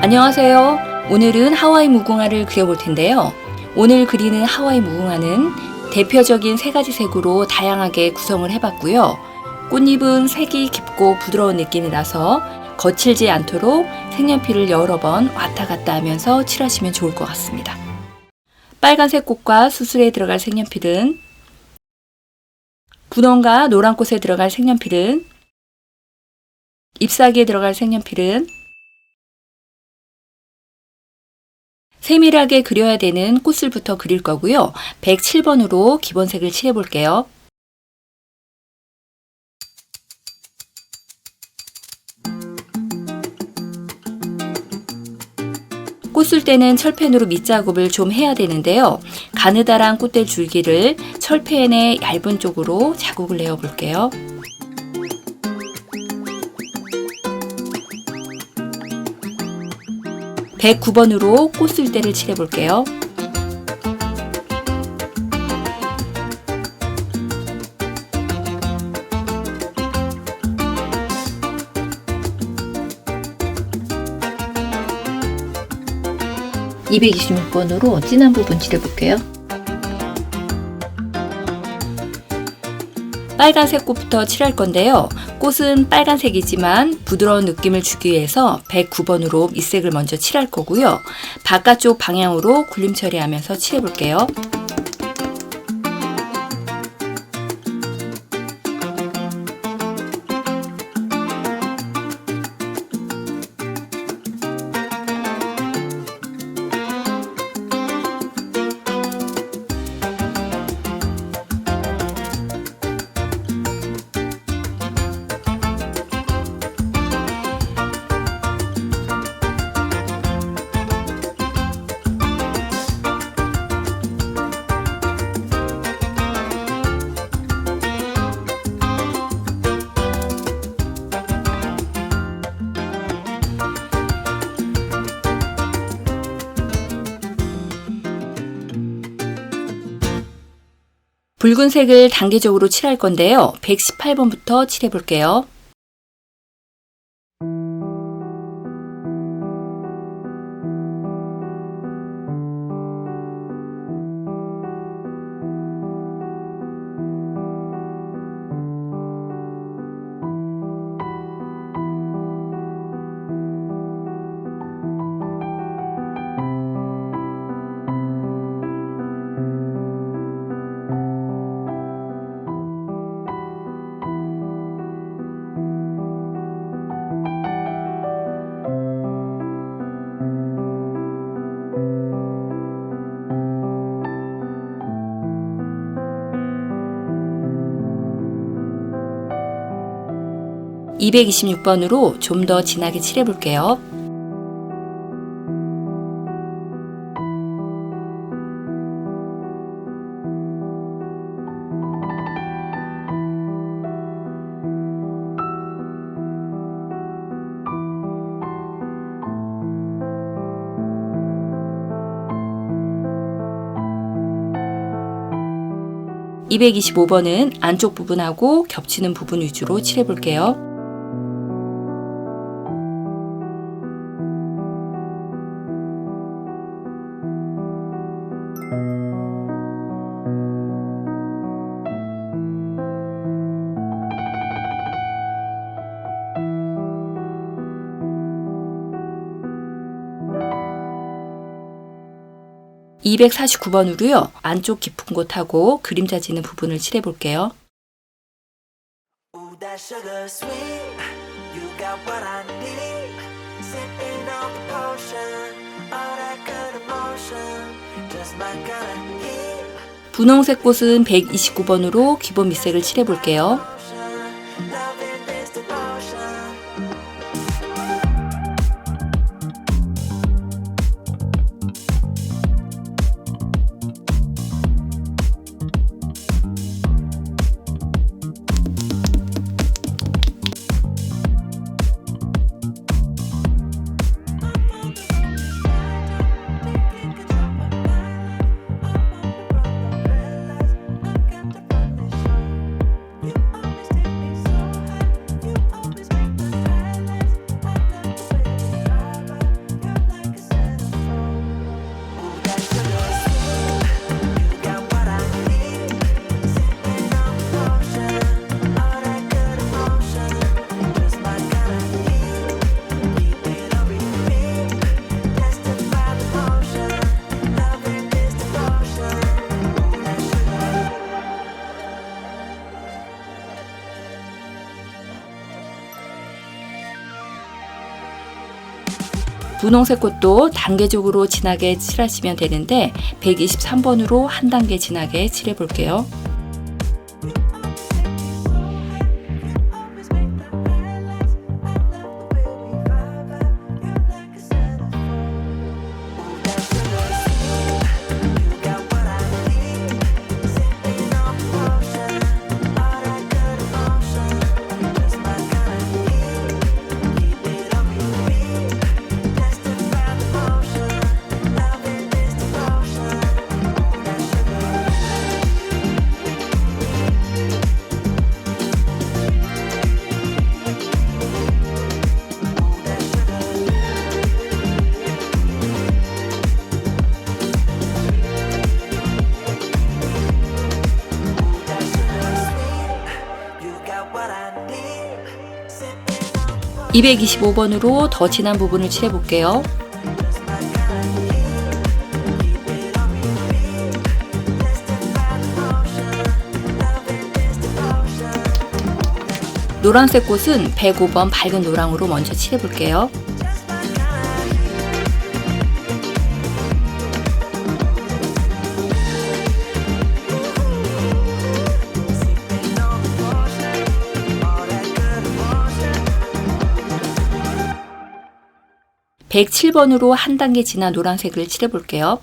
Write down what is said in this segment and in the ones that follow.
안녕하세요. 오늘은 하와이 무궁화를 그려볼 텐데요. 오늘 그리는 하와이 무궁화는 대표적인 세 가지 색으로 다양하게 구성을 해봤고요. 꽃잎은 색이 깊고 부드러운 느낌이 나서 거칠지 않도록 색연필을 여러 번 왔다 갔다 하면서 칠하시면 좋을 것 같습니다. 빨간색 꽃과 수술에 들어갈 색연필은, 분홍과 노란 꽃에 들어갈 색연필은, 잎사귀에 들어갈 색연필은, 세밀하게 그려야 되는 꽃을부터 그릴 거고요. 107번으로 기본색을 칠해 볼게요. 꽃 쓸 때는 철펜으로 밑작업을 좀 해야 되는데요. 가느다란 꽃대 줄기를 철펜의 얇은 쪽으로 자국을 내어 볼게요. (109번으로) 꽃 쓸 때를 칠해 볼게요. (226번으로) 진한 부분 칠해 볼게요. 빨간색 꽃부터 칠할 건데요. 꽃은 빨간색이지만 부드러운 느낌을 주기 위해서 109번으로 밑색을 먼저 칠할 거고요. 바깥쪽 방향으로 굴림 처리하면서 칠해 볼게요. 붉은색을 단계적으로 칠할 건데요. 118번부터 칠해 볼게요. (226번으로) 좀 더 진하게 칠해 볼게요. (225번은) 안쪽 부분하고 겹치는 부분 위주로 칠해 볼게요. (249번으로요) 안쪽 깊은 곳하고 그림자 지는 부분을 칠해 볼게요. 분홍색 꽃은 129번으로 기본 밑색을 칠해 볼게요. 분홍색 꽃도 단계적으로 진하게 칠하시면 되는데 123번으로 한 단계 진하게 칠해 볼게요. 이 225번으로 더 진한 부분을 칠해 볼게요. 노란색 꽃은 105번 밝은 노랑으로 먼저 칠해 볼게요. (107번으로) 한 단계 진한 노란색을 칠해 볼게요.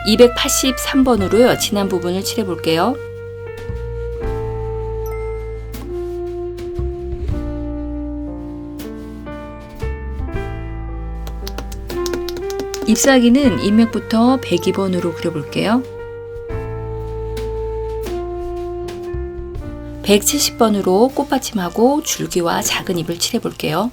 (283번으로요) 진한 부분을 칠해 볼게요. 잎사귀는 잎맥부터 102번으로 그려볼게요. 170번으로 꽃받침하고 줄기와 작은 잎을 칠해 볼게요.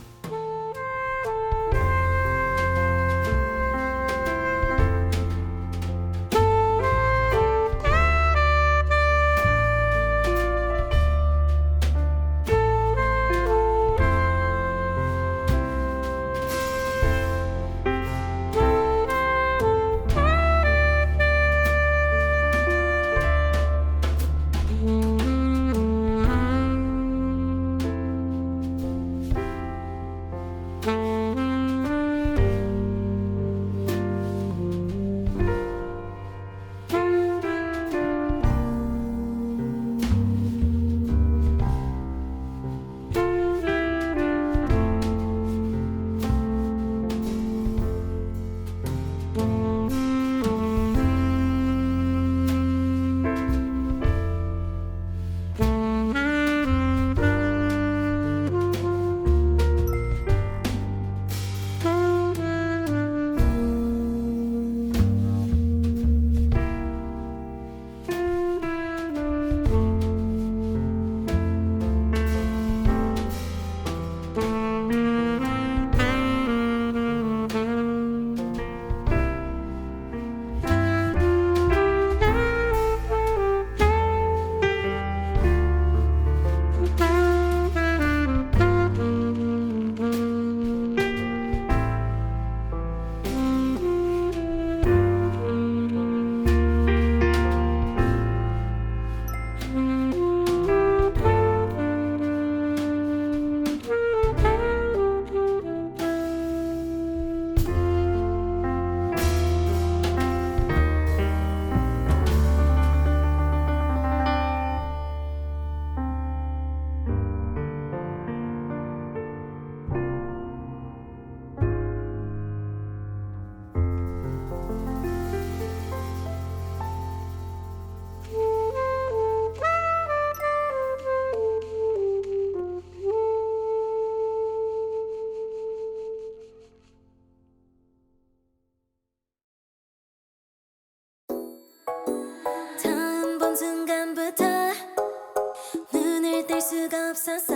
수가 없었어.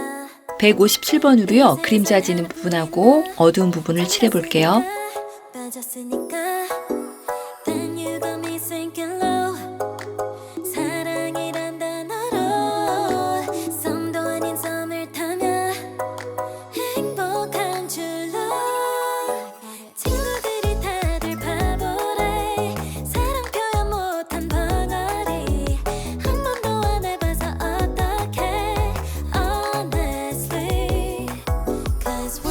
157번으로요. 그림자 지는 부분하고 어두운 부분을 칠해볼게요. 빠졌으니까 Then you got me sinking low. 사랑이란 단어로 썸도 아닌 썸을 타면 행복한 줄로 친구들이 다들 바보래. 사랑 표현 못한 벙어리 한 번도 안 해봐서 어떡해 honestly. Cause 1,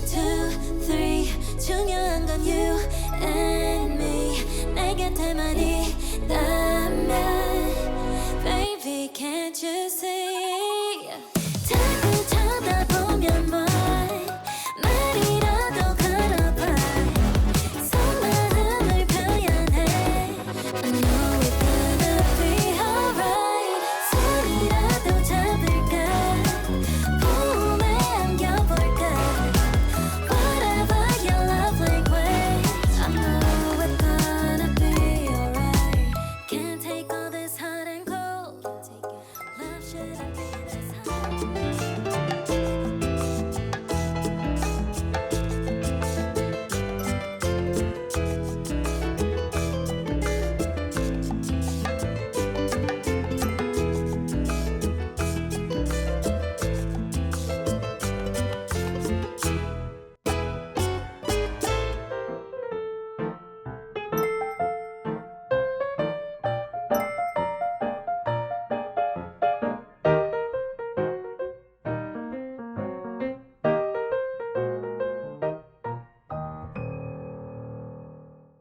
2, 3 중요한 건 you and me. 내 곁에만 있다면 Baby can't you see. 자꾸 쳐다보면 뭘 말이라도 걸어봐. 속마음을 표현해. I know it's gonna be alright. 손이라도 잡을까 품에 안겨볼까. Whatever your love language, I know it's gonna be alright. Can't take all this hot and cold. Love shouldn't be this hard.